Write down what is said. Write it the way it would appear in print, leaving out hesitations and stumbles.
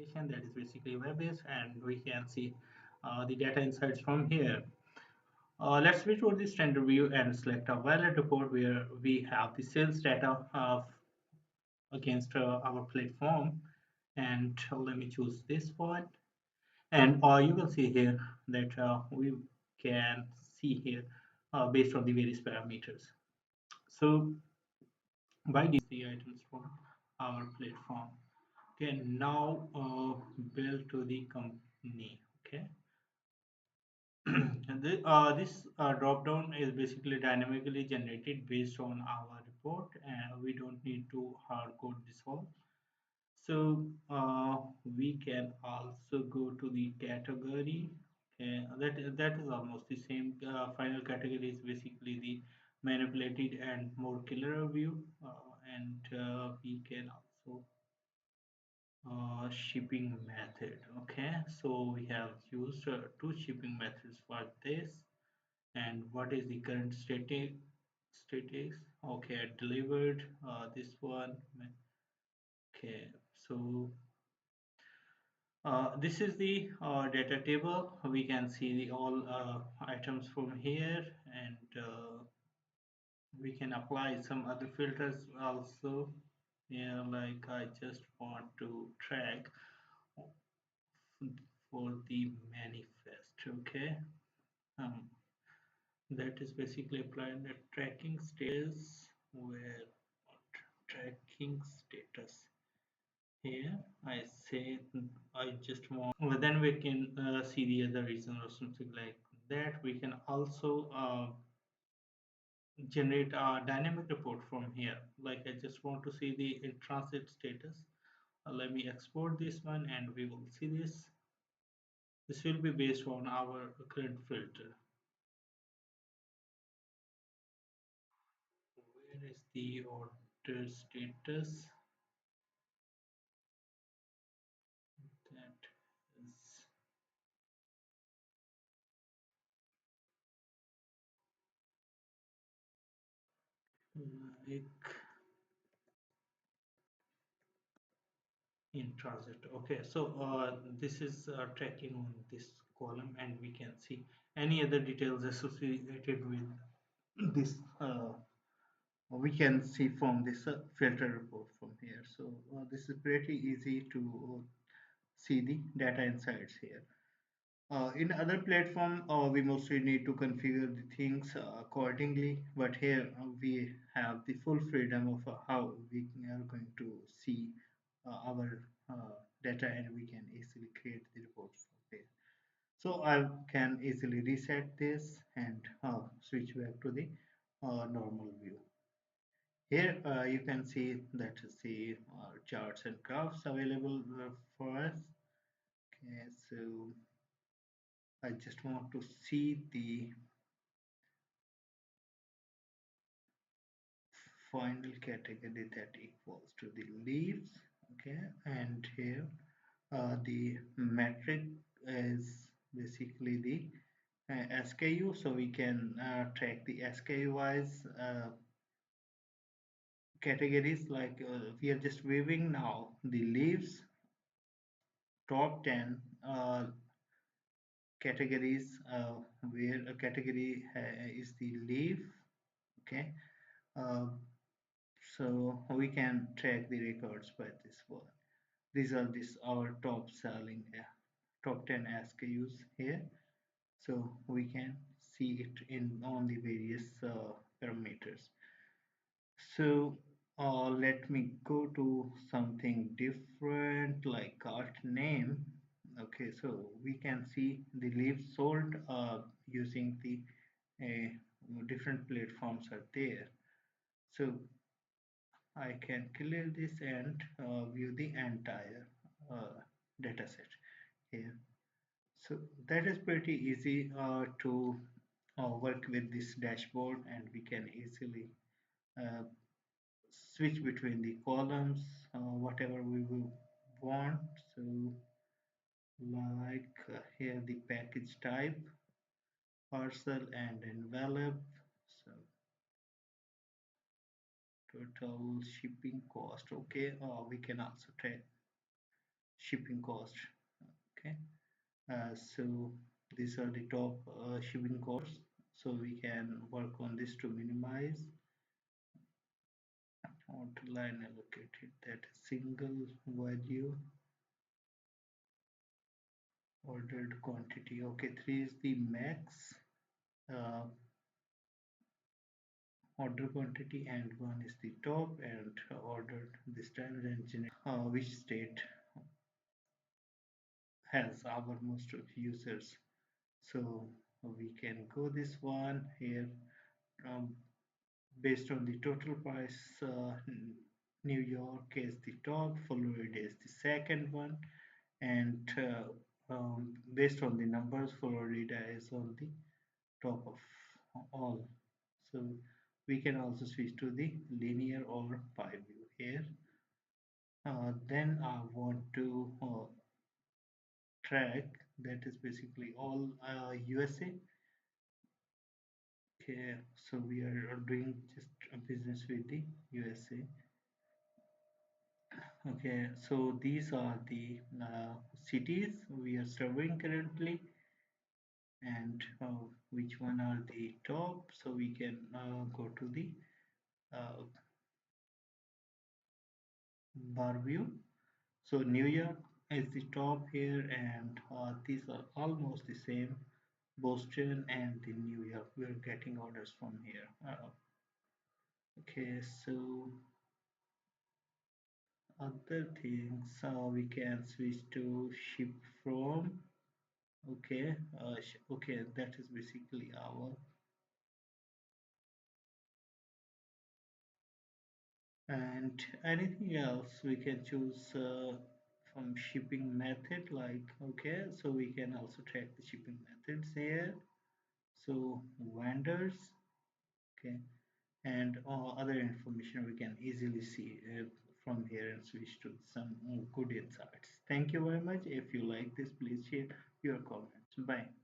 application that is basically web-based, and we can see the data insights from here. Let's switch over the standard view and select a valid report where we have the sales data against our platform. And let me choose this one. And you will see here that we can see here based on the various parameters. So by the items from our platform can now bill to the company. Okay. And this drop down is basically dynamically generated based on our report, and we don't need to hard code this all. So we can also go to the category. That is almost the same. Final category is basically the manipulated and more killer view, and we can also shipping method. Okay, so we have used two shipping methods for this. And what is the current status? Okay, delivered. This one. Okay, so this is the data table. We can see the all items from here, and we can apply some other filters also. Yeah, like I just want to track for the manifest. Okay, um, that is basically applying the tracking status where tracking status. Here I say I just want, well, then we can see the other reason or something like that. We can also generate a dynamic report from here. Like I just want to see the in transit status. Let me export this one and we will see this. This will be based on our current filter. Where is the order status? That is like in transit. Okay, so this is tracking on this column, and we can see any other details associated with this. We can see from this filter report from here. So this is pretty easy to see the data insights here. In other platform, we mostly need to configure the things accordingly, but here we have the full freedom of how we are going to see our data, and we can easily create the reports from there. So I can easily reset this and switch back to the normal view. Here you can see that is the charts and graphs available for us. Okay, so I just want to see the final category that equals to the leaves. Okay, and here the metric is basically the SKU, so we can track the SKU wise categories. Like we are just viewing now the leaves top 10 categories, where a category is the leaf. Okay, uh, so we can track the records by this one. These are this our top selling top 10 SKUs here, so we can see it in on the various parameters. So let me go to something different like cart name. Okay, so we can see the leaves sold using the different platforms are there. So I can clear this and view the entire data set here. So that is pretty easy to work with this dashboard, and we can easily uh, switch between the columns whatever we will want. So like here the package type, parcel and envelope. So total shipping cost. Okay, we can also track shipping cost. Okay, so these are the top shipping costs. So we can work on this to minimize order line allocated, that single value ordered quantity. Okay, 3 is the max uh, order quantity and 1 is the top and ordered this time then which state has our most of users. So we can go this one here, um, based on the total price. New York is the top, Florida is the second one, and based on the numbers, Florida is on the top of all. So we can also switch to the linear or pie view here. Then I want to track, that is basically all USA. Okay, so we are doing just a business with the USA. Okay, so these are the cities we are serving currently, and which one are the top. So we can go to the uh, bar view. So New York is the top here, and these are almost the same. Boston and the New York, we're getting orders from here. Okay, so other things we can switch to ship from. Okay, okay, that is basically our. And anything else we can choose from shipping method, like, okay, so we can also track the shipping methods here. So vendors, okay, and other information we can easily see from here and switch to some good insights. Thank you very much. If you like this, please share your comments. Bye.